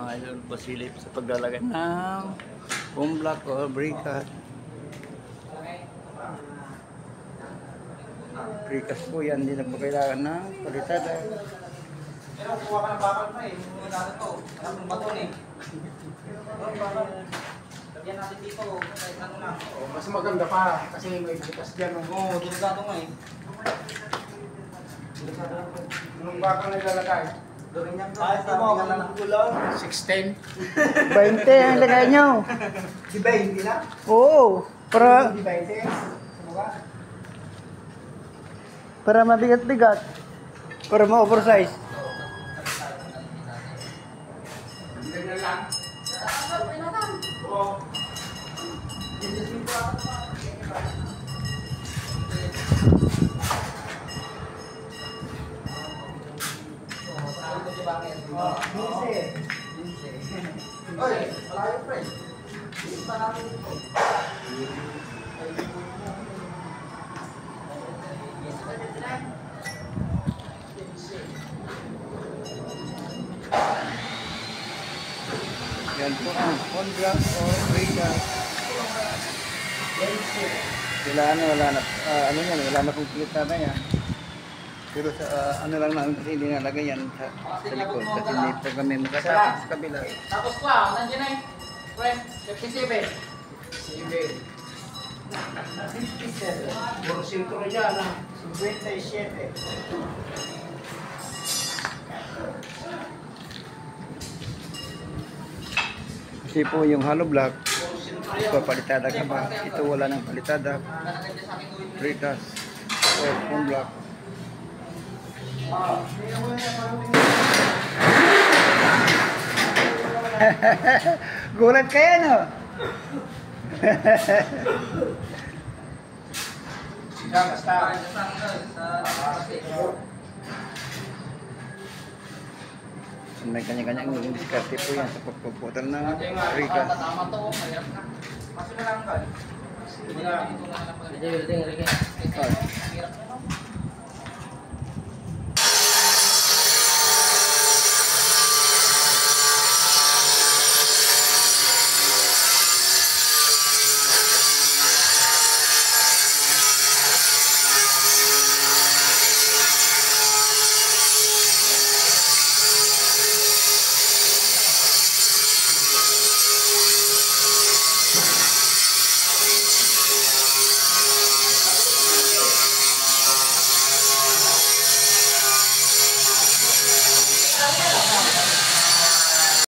mga idol, pasilip sa paglalagay ng foam block o brikas. Brikas po yan, hindi na po kailangan ng palitada. Pero kuha ka ng bakal pa eh. Mga natin to. Alam mo baton eh. Lagyan natin dito. Kahit ano lang. Mas maganda pa kasi may butas dyan. Oo, delikado nga eh. Anong bakal na ilalagay? Gawin yan to. Kahit mo ang kulang. 610. 20 ang lagay nyo. Di ba hindi na? Oo, para Di ba ito? Ano ba? mabigat-bigat. Para ma-oversize. Ganyan lang. Oo. Oy, malayo friend. Isa natin dito. Yan po ang foam block o brikas. Wala na pong kita na yan. Pero sa ano lang namin kasi hindi nalagay yan sa likod kasi hindi po kami makatapos sa kabila. Tapos pa, nandiyan na eh. Friend, 57. Puro sintro dyan. 57. Kasi po yung hollow block, papalitada ka ba? Ito wala nang palitada. Brikas o foam block. Gulat kaya no? Basta. May kanya-kanyang diskarte po yan sa pagpuputol ng brikas. Tama to, mahirap na. Kasi na lang ka. Building,